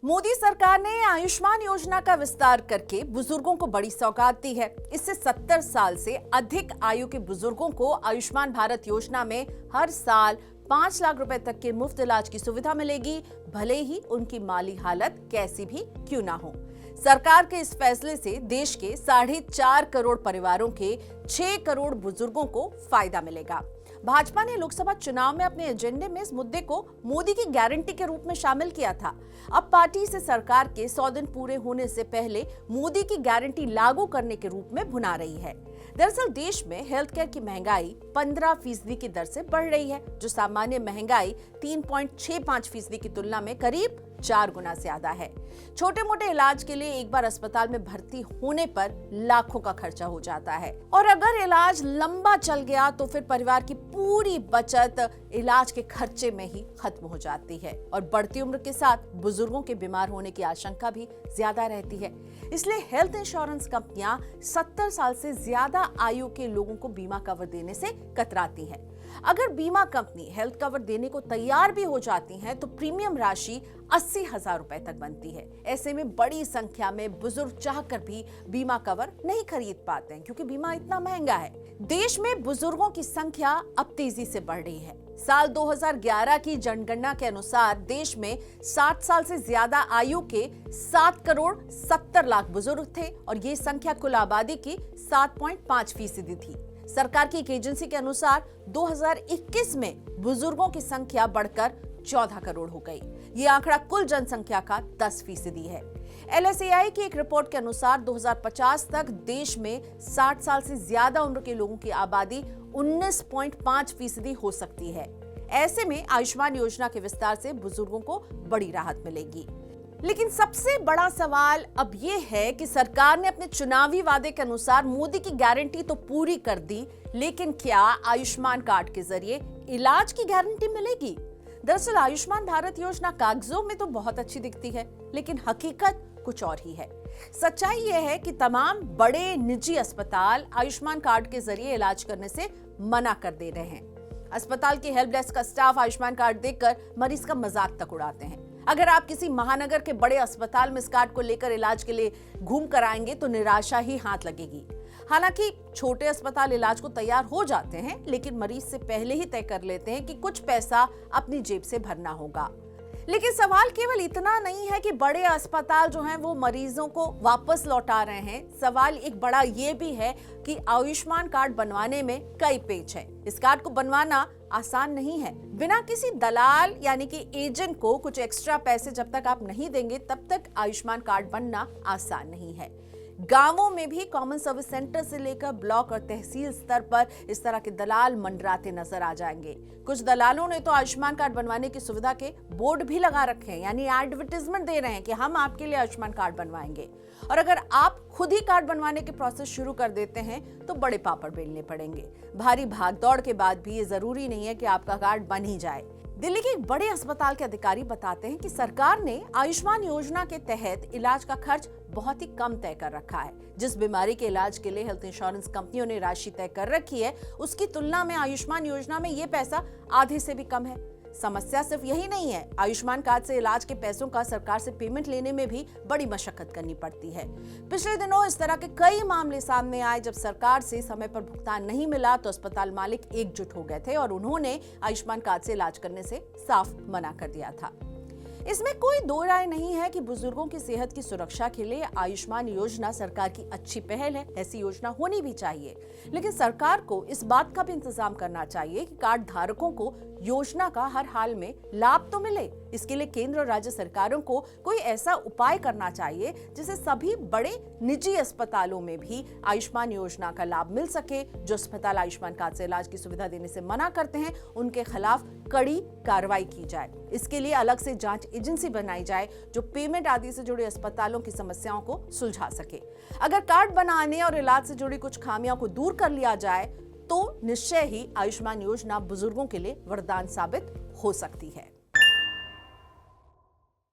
मोदी सरकार ने आयुष्मान योजना का विस्तार करके बुजुर्गों को बड़ी सौगात दी है। इससे 70 साल से अधिक आयु के बुजुर्गों को आयुष्मान भारत योजना में हर साल 5 लाख रुपए तक के मुफ्त इलाज की सुविधा मिलेगी, भले ही उनकी माली हालत कैसी भी क्यों ना हो। सरकार के इस फैसले से देश के 4.5 करोड़ परिवारों के 6 करोड़ बुजुर्गों को फायदा मिलेगा। भाजपा ने लोकसभा चुनाव में अपने एजेंडे में इस मुद्दे को मोदी की गारंटी के रूप में शामिल किया था। अब पार्टी इसे सरकार के 100 दिन पूरे होने से पहले मोदी की गारंटी लागू करने के रूप में भुना रही है। दरअसल देश में हेल्थ केयर की महंगाई 15% की दर से बढ़ रही है, जो सामान्य महंगाई 3.65% की तुलना में करीब 4 गुना ज्यादा है। छोटे मोटे इलाज के लिए एक बार अस्पताल में भर्ती होने पर लाखों का खर्चा हो जाता है, और अगर इलाज लंबा चल गया तो फिर परिवार की पूरी बचत इलाज के खर्चे में ही खत्म हो जाती है, और बढ़ती उम्र के साथ बुजुर्गों के बीमार होने की आशंका भी ज्यादा रहती है। इसलिए हेल्थ इंश्योरेंस कंपनियां 70 साल से ज्यादा आयु के लोगों को बीमा कवर देने से कतराती हैं। अगर बीमा कंपनी हेल्थ कवर देने को तैयार भी हो जाती है तो प्रीमियम राशि 80,000 रुपए तक बनती है। ऐसे में बड़ी संख्या में बुजुर्ग चाहकर भी बीमा कवर नहीं खरीद पाते हैं, क्योंकि बीमा इतना महंगा है। देश में बुजुर्गों की संख्या अब तेजी से बढ़ रही है। साल 2011 की जनगणना के अनुसार देश में 60 साल से ज्यादा आयु के 7 करोड़ 70 लाख बुजुर्ग थे, और ये संख्या कुल आबादी की 7.5% थी। सरकार की एक एजेंसी के अनुसार 2021 में बुजुर्गों की संख्या बढ़कर 14 करोड़ हो गई। ये आंकड़ा कुल जनसंख्या का 10% है। LSAI की एक रिपोर्ट के अनुसार 2050 तक देश में 60 साल से ज्यादा उम्र के लोगों की आबादी 19.5% हो सकती है। ऐसे में आयुष्मान योजना के विस्तार से बुजुर्गों को बड़ी राहत मिलेगी। लेकिन सबसे बड़ा सवाल अब ये है कि सरकार ने अपने चुनावी वादे के अनुसार मोदी की गारंटी तो पूरी कर दी, लेकिन क्या आयुष्मान कार्ड के जरिए इलाज की गारंटी मिलेगी? दरअसल आयुष्मान भारत योजना कागजों में तो बहुत अच्छी दिखती है, लेकिन हकीकत कुछ और ही है। सच्चाई यह है कि तमाम बड़े निजी अस्पताल आयुष्मान कार्ड के जरिए इलाज करने से मना कर दे रहे हैं। अस्पताल के हेल्प डेस्क का स्टाफ आयुष्मान कार्ड देखकर मरीज का मजाक तक उड़ाते हैं। अगर आप किसी महानगर के बड़े अस्पताल में इस कार्ड को लेकर इलाज के लिए घूम कर आएंगे तो निराशा ही हाथ लगेगी। हालांकि छोटे अस्पताल इलाज को तैयार हो जाते हैं, लेकिन मरीज से पहले ही तय कर लेते हैं कि कुछ पैसा अपनी जेब से भरना होगा। लेकिन सवाल केवल इतना नहीं है कि बड़े अस्पताल जो हैं वो मरीजों को वापस लौटा रहे हैं। सवाल एक बड़ा ये भी है कि आयुष्मान कार्ड बनवाने में कई पेच है। इस कार्ड को बनवाना आसान नहीं है। बिना किसी दलाल यानी कि एजेंट को कुछ एक्स्ट्रा पैसे जब तक आप नहीं देंगे, तब तक आयुष्मान कार्ड बनना आसान नहीं है। गांवों में भी कॉमन सर्विस सेंटर से लेकर ब्लॉक और तहसील स्तर पर इस तरह के दलाल मंडराते नजर आ जाएंगे। कुछ दलालों ने तो आयुष्मान कार्ड बनवाने की सुविधा के बोर्ड भी लगा रखे हैं, यानी एडवर्टाइजमेंट दे रहे हैं कि हम आपके लिए आयुष्मान कार्ड बनवाएंगे। और अगर आप खुद ही कार्ड बनवाने के प्रोसेस शुरू कर देते हैं तो बड़े पापड़ बेलने पड़ेंगे। भारी भागदौड़ के बाद भी ये जरूरी नहीं है कि आपका कार्ड बन ही जाए। दिल्ली के एक बड़े अस्पताल के अधिकारी बताते हैं कि सरकार ने आयुष्मान योजना के तहत इलाज का खर्च बहुत ही कम तय कर रखा है। जिस बीमारी के इलाज के लिए हेल्थ इंश्योरेंस कंपनियों ने राशि तय कर रखी है, उसकी तुलना में आयुष्मान योजना में ये पैसा आधे से भी कम है। समस्या सिर्फ यही नहीं है, आयुष्मान कार्ड से इलाज के पैसों का सरकार से पेमेंट लेने में भी बड़ी मशक्कत करनी पड़ती है। पिछले दिनों इस तरह के कई मामले सामने आए जब सरकार से समय पर भुगतान नहीं मिला तो अस्पताल मालिक एकजुट हो गए थे और उन्होंने आयुष्मान कार्ड से इलाज करने से साफ मना कर दिया था। इसमें कोई दो राय नहीं है कि बुजुर्गों की सेहत की सुरक्षा के लिए आयुष्मान योजना सरकार की अच्छी पहल है। ऐसी योजना होनी भी चाहिए, लेकिन सरकार को इस बात का भी इंतजाम करना चाहिए कि कार्ड धारकों को योजना का हर हाल में लाभ तो मिले। इसके लिए केंद्र और राज्य सरकारों को कोई ऐसा उपाय करना चाहिए जिससे सभी बड़े निजी अस्पतालों में भी आयुष्मान योजना का लाभ मिल सके। जो अस्पताल आयुष्मान कार्ड से इलाज की सुविधा देने से मना करते हैं, उनके खिलाफ कड़ी कार्रवाई की जाए। इसके लिए अलग से जांच एजेंसी बनाई जाए जो पेमेंट आदि से जुड़े अस्पतालों की समस्याओं को सुलझा सके। अगर कार्ड बनाने और इलाज से जुड़ी कुछ खामियों को दूर कर लिया जाए तो निश्चय ही आयुष्मान योजना बुजुर्गों के लिए वरदान साबित हो सकती है।